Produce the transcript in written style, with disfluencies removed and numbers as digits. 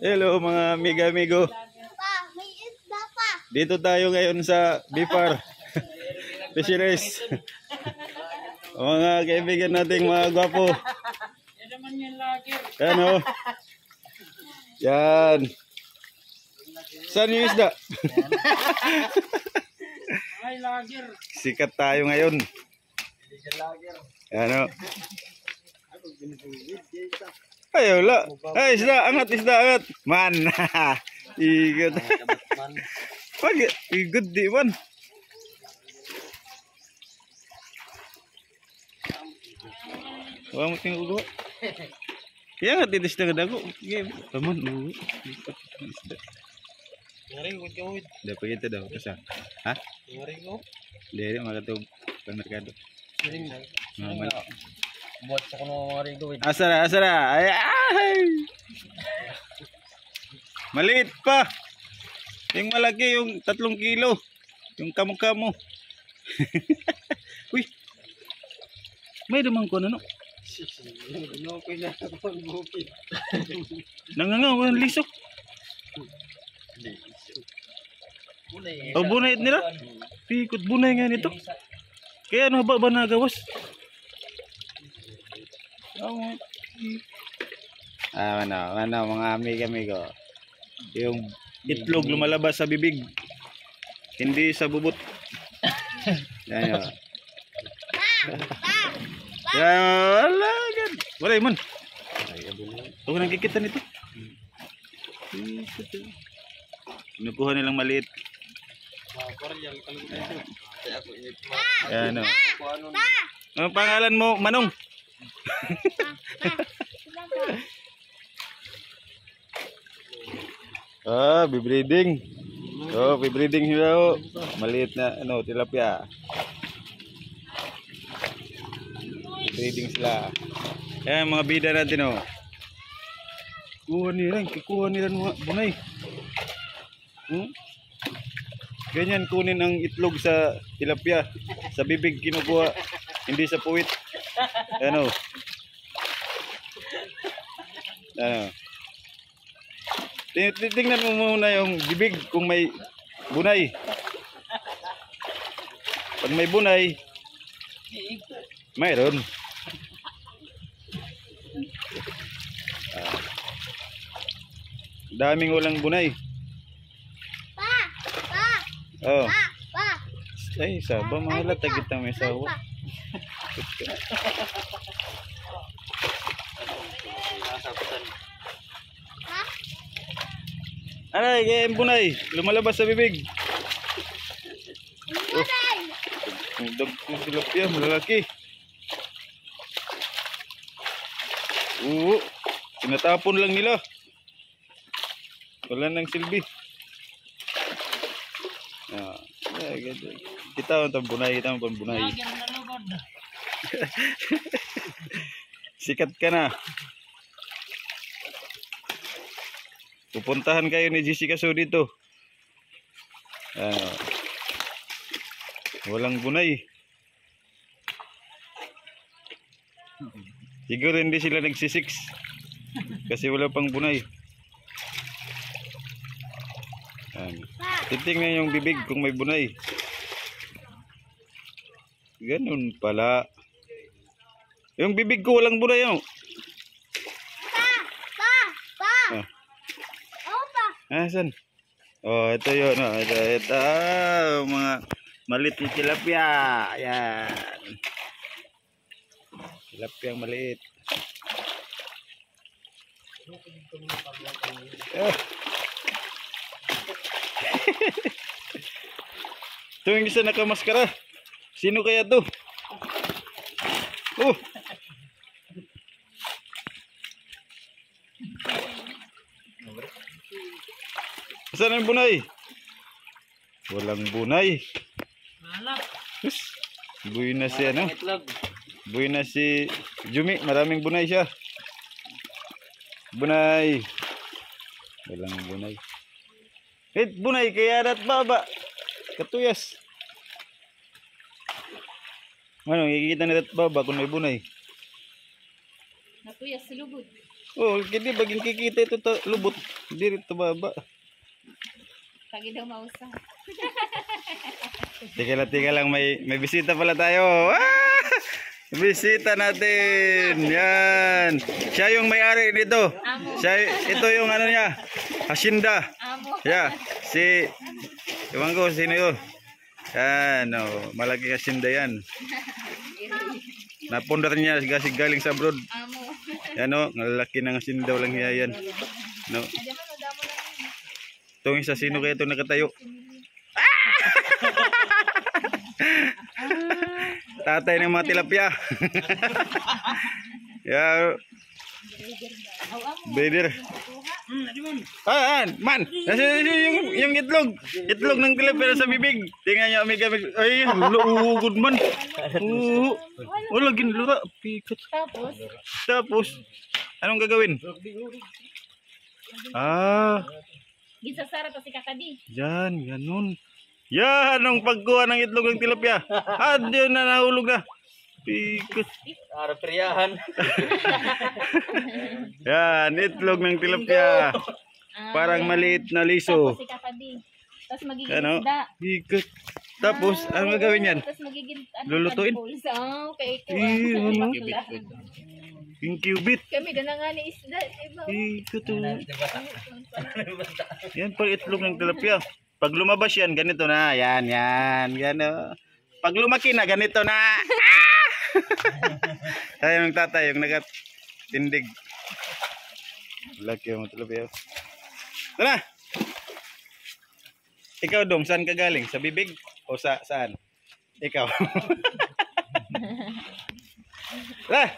Hello mga amigo. Pa, may isda pa. Dito tayo ngayon sa Bipar Fisheries. Mga kaibigan nating mga gwapo. Yan o. Yan. Saan yung isda? Sikat tayo ngayon. Yan o. Ay, wala. Ay, isda, angat. Man. Igot. Pag, igot di man. Wala mo tingin ulo. Kaya nga titis na gadago. Paman, uwi. Ngaring ko jawid. Dapat kita daw. Kasa? Ha? Ngaring ko. Dari makatog pang merkado. Ngaring na. Normal. Buat sa kuno ngaring ko. Asara. Ay. Maliit pa. Yung malaki, yung 3 kilo. Yung kamo-kamo. Uy. May dumang ko na no. No, pinakapang bukid. Nangangaw, walang lisok. Oh, bunay nila. Pikot bunay nga nito. Kaya ano ba nagawas? Ano mga amigo. Yung itlog lumalabas sa bibig. Hindi sa bubot. Yan yun. Wala man. Huwag nang kikita nito. Kinukuha nilang maliit. Ayan o. Anong pangalan mo, Manong? Bibreeding. Bibreeding sila o. Maliit na tilapia. Bibreeding sila. Ayan mga bida natin o. Kukuha nila mga bunay. Ganyan kunin ang itlog sa tilapia. Sa bibig kinukuha, hindi sa puwit. Ano? Tingnan mo muna yung bibig kung may bunay. Pag may bunay, mayroon. Daming walang bunay. Oh. Ay, saba mahalata kita may sawa. Aray, kaya bunay, lumalabas sa bibig. Ang dagkong tilapia, malalaki. Tinatapon lang nila. Wala nang silbi. Kita ang bunay, Sikat ka na. Pupuntahan kayo ni Jessica So dito. Walang bunay. Siguro hindi sila nagsisiks kasi wala pang bunay. Titingnan yung bibig kung may bunay. Ganun pala. Yung bibig ko walang bunay oh. Asan? Oh, ito yun. Ito mga maliit na tilapia. Ayan. Tilapia ang maliit. Ito yung isa nakamaskara. Sino kaya to? Saan ang bunay? Walang bunay. Buhay na si ano? Buhay na si Jumi. Maraming bunay siya. Bunay. Walang bunay. Bunay kaya dat baba. Katuyas. Ano, ikikita na dat baba kung may bunay. Natuyas sa lubot. Oh, hindi baging kikita ito lubot. Hindi rin tumaba. Lagi daw mausa. Tika lang, may bisita pala tayo. Ah! Bisita natin. Yan. Siya yung may-ari nito. Amo. Ito yung ano niya. Hacienda. Amo. Yeah. Ewan ko sino yun. Yan. Oh, malaking hacienda yan. Napundar niya kasi galing sa abroad. Amo. Yan o. Lalaki ng hacienda. Walang hiya yan. No. Itong isa, sino kaya itong nakatayo? Tatay ng mga tilapia. Yeah. Breeder. Man. Yung itlog. Itlog ng tilapia sa bibig. Tingnan niyo, amiga. Ay, good man. Wala, ginlura. Pikat. Tapos, anong gagawin? Gisasara to si Kakadi. Yan, ganun. Yan ang pagkuha ng itlog ng tilapia. Yun na nahulog na. Pikat. Priyahan. Yan, itlog ng tilapia. Parang maliit na liso. Tapos si Kakadi. Tapos magiging Ano? isda. Pikat. Tapos, ano gagawin yan? Tapos magiging Lulutuin? Okay, ito. Ano? Baklaan. Yung cubit. Kami na nga ni isda, diba? Pikat. Yan pag itlog ng tilapia. Pag lumabas yan, ganito na. Yan. Gano. Pag lumaki na, ganito na. Tayo ng tatay, yung nagatindig. Laki yung tilapia. Tara! Ikaw, Dong, saan ka galing? Sa bibig? O saan? Ikaw. Tara!